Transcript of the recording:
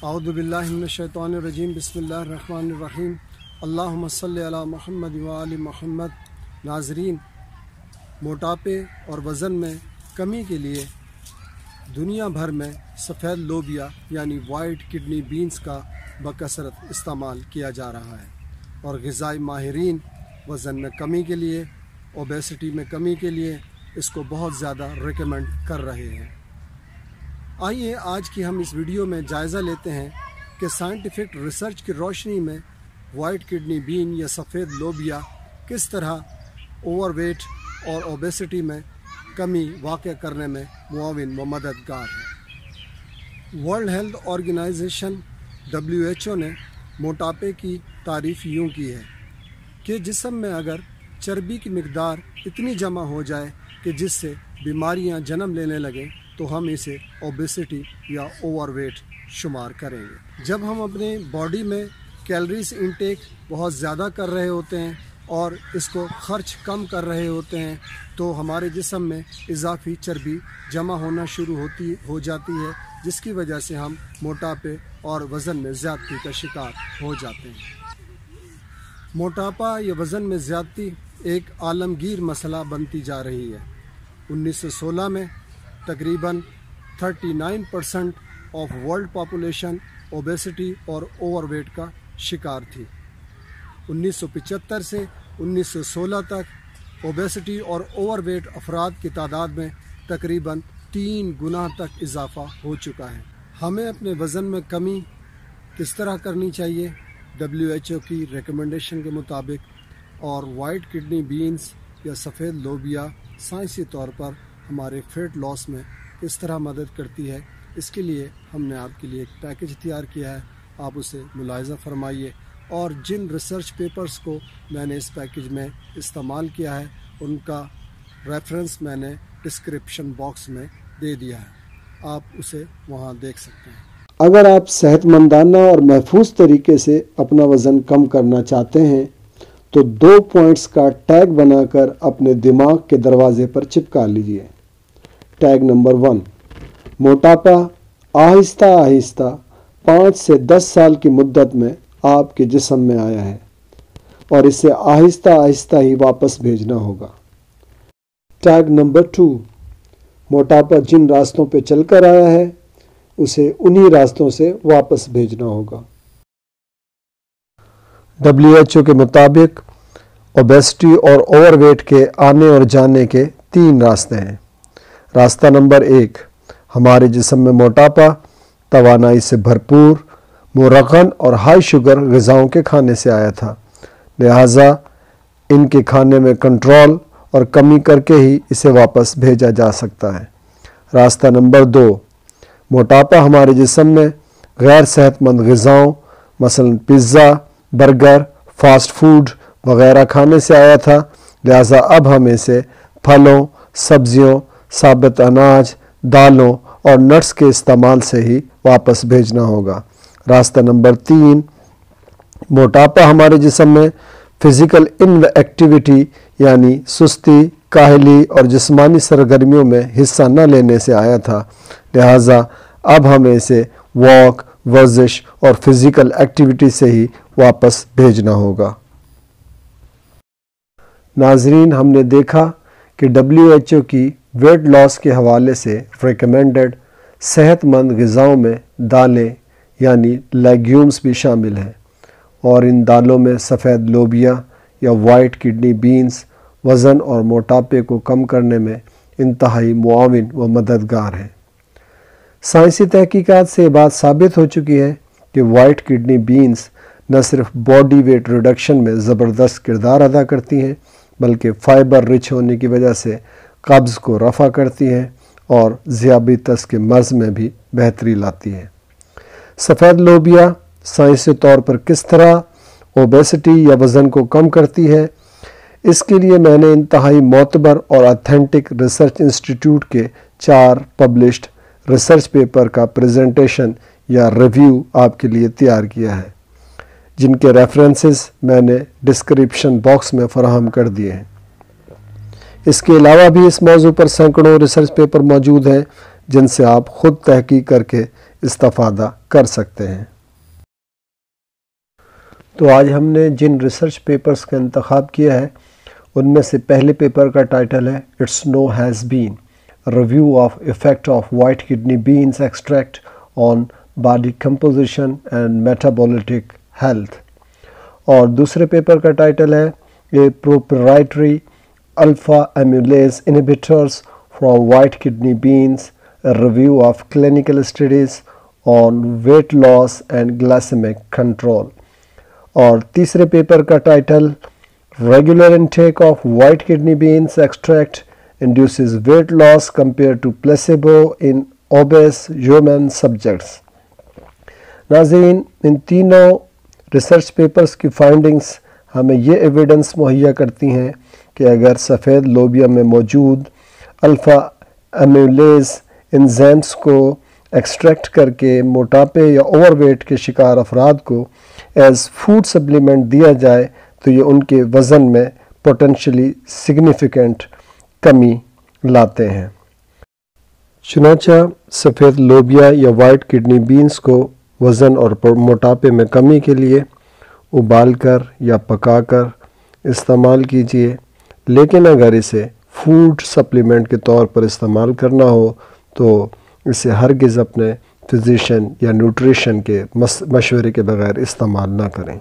اعوذ باللہ من الشیطان الرجیم بسم اللہ الرحمن الرحیم اللہم صلی علی محمد وآل محمد۔ ناظرین، موٹاپے اور وزن میں کمی کے لیے دنیا بھر میں سفید لوبیا یعنی وائٹ کڈنی بینز کا بکثرت استعمال کیا جا رہا ہے، اور غذائی ماہرین وزن میں کمی کے لیے، اوبیسٹی میں کمی کے لیے اس کو بہت زیادہ ریکمینڈ کر رہے ہیں۔ آئیے آج کی ہم اس ویڈیو میں جائزہ لیتے ہیں کہ سائنٹیفک ریسرچ کی روشنی میں وائٹ کڈنی بین یا سفید لوبیا کس طرح اوور ویٹ اور اوبیسٹی میں کمی واقع کرنے میں معاون و مددگار ہے۔ ورلڈ ہیلتھ آرگنائزیشن WHO نے موٹاپے کی تعریف یوں کی ہے کہ جسم میں اگر چربی کی مقدار اتنی جمع ہو جائے کہ جس سے بیماریاں جنم لینے لگیں تو ہم اسے اوبیسٹی یا اوور ویٹ شمار کریں گے۔ جب ہم اپنے باڈی میں کیلریز انٹیک بہت زیادہ کر رہے ہوتے ہیں اور اس کو خرچ کم کر رہے ہوتے ہیں تو ہمارے جسم میں اضافی چربی جمع ہونا شروع ہو جاتی ہے، جس کی وجہ سے ہم موٹاپے اور وزن میں زیادتی کا شکار ہو جاتے ہیں۔ موٹاپا یا وزن میں زیادتی ایک عالمگیر مسئلہ بنتی جا رہی ہے۔ 1916 میں تقریباً 39% آف ورلڈ پاپولیشن اوبیسٹی اور اوور ویٹ کا شکار تھی۔ 1975 سے 1916 تک اوبیسٹی اور اوور ویٹ افراد کی تعداد میں تقریباً 3 گنا تک اضافہ ہو چکا ہے۔ ہمیں اپنے وزن میں کمی کس طرح کرنی چاہیے WHO کی ریکمنڈیشن کے مطابق، اور وائٹ کڈنی بینز یا سفید لوبیا سائنسی طور پر ہمارے فیٹ لاس میں کس طرح مدد کرتی ہے، اس کے لیے ہم نے آپ کے لیے ایک پیکج تیار کیا ہے۔ آپ اسے ملاحظہ فرمائیے، اور جن ریسرچ پیپرز کو میں نے اس پیکج میں استعمال کیا ہے ان کا ریفرنس میں نے ڈسکرپشن باکس میں دے دیا ہے، آپ اسے وہاں دیکھ سکتے ہیں۔ اگر آپ صحت مندانہ اور محفوظ طریقے سے اپنا وزن کم کرنا چاہتے ہیں تو 2 پوائنٹس کا ٹیگ بنا کر اپنے دماغ کے دروازے پر چپکا لیجئے۔ ٹیگ نمبر 1، موٹاپا آہستہ آہستہ 5 سے 10 سال کی مدت میں آپ کے جسم میں آیا ہے، اور اسے آہستہ آہستہ ہی واپس بھیجنا ہوگا۔ ٹیگ نمبر 2، موٹاپا جن راستوں پہ چل کر آیا ہے اسے انہی راستوں سے واپس بھیجنا ہوگا۔ WHO کے مطابق اوبیسٹی اور اوور ویٹ کے آنے اور جانے کے 3 راستے ہیں۔ راستہ نمبر 1، ہمارے جسم میں موٹاپا توانائی سے بھرپور، مرغن اور ہائی شوگر غذاؤں کے کھانے سے آیا تھا، لہٰذا ان کے کھانے میں کنٹرول اور کمی کر کے ہی اسے واپس بھیجا جا سکتا ہے۔ راستہ نمبر 2، موٹاپا ہمارے جسم میں غیر صحت مند غذاؤں مثلاً پیزا، برگر، فاسٹ فوڈ وغیرہ کھانے سے آیا تھا، لہٰذا اب ہمیں اسے پھلوں، سبزیوں، ثابت اناج، دالوں اور نٹس کے استعمال سے ہی واپس بھیجنا ہوگا۔ راستہ نمبر 3، موٹاپا ہمارے جسم میں فزیکل ان ایکٹیویٹی یعنی سستی، کاہلی اور جسمانی سرگرمیوں میں حصہ نہ لینے سے آیا تھا، لہٰذا اب ہمیں اسے واک، ورزش اور فزیکل ایکٹیویٹی سے ہی واپس بھیجنا ہوگا۔ ناظرین، ہم نے دیکھا کہ WHO کی ویٹ لاس کے حوالے سے ریکمینڈڈ صحت مند غذاؤں میں دالیں یعنی لیگیومز بھی شامل ہیں، اور ان دالوں میں سفید لوبیا یا وائٹ کڈنی بینز وزن اور موٹاپے کو کم کرنے میں انتہائی معاون و مددگار ہیں۔ سائنسی تحقیقات سے یہ بات ثابت ہو چکی ہے کہ وائٹ کڈنی بینز نہ صرف باڈی ویٹ ریڈکشن میں زبردست کردار ادا کرتی ہیں بلکہ فائبر رچ ہونے کی وجہ سے قبض کو رفع کرتی ہیں اور ذیابیطس کے مرض میں بھی بہتری لاتی ہیں۔ سفید لوبیا سائنسی طور پر کس طرح اوبیسٹی یا وزن کو کم کرتی ہے، اس کے لیے میں نے انتہائی معتبر اور اتھینٹک ریسرچ انسٹیٹیوٹ کے 4 پبلشڈ ریسرچ پیپر کا پریزنٹیشن یا ریویو آپ کے لیے تیار کیا ہے، جن کے ریفرنسز میں نے ڈسکرپشن باکس میں فراہم کر دیے ہیں۔ اس کے علاوہ بھی اس موضوع پر سینکڑوں ریسرچ پیپر موجود ہیں جن سے آپ خود تحقیق کر کے استفادہ کر سکتے ہیں۔ تو آج ہم نے جن ریسرچ پیپرز کا انتخاب کیا ہے ان میں سے پہلے پیپر کا ٹائٹل ہے it's no has been review of effect of white kidney beans extract on body composition and metabolic health, اور دوسرے پیپر کا ٹائٹل ہے a proprietary alpha amylase inhibitors from white kidney beans review of clinical studies on weight loss and glycemic control, اور تیسرے paper کا title regular intake of white kidney beans extract induces weight loss compare to placebo in obese human subjects. ناظرین، ان تینوں research papers کی findings ہمیں یہ evidence مہیا کرتی ہیں کہ اگر سفید لوبیا میں موجود الفا ایمیلیز انزیمز کو ایکسٹریکٹ کر کے موٹاپے یا اوور ویٹ کے شکار افراد کو ایز فوڈ سپلیمنٹ دیا جائے تو یہ ان کے وزن میں پوٹینشلی سگنیفیکنٹ کمی لاتے ہیں۔ چنانچہ سفید لوبیا یا وائٹ کڈنی بینز کو وزن اور موٹاپے میں کمی کے لیے ابال کر یا پکا کر استعمال کیجیے، لیکن اگر اسے فوڈ سپلیمنٹ کے طور پر استعمال کرنا ہو تو اسے ہرگز اپنے فزیشین یا نیوٹریشن کے مشورے کے بغیر استعمال نہ کریں۔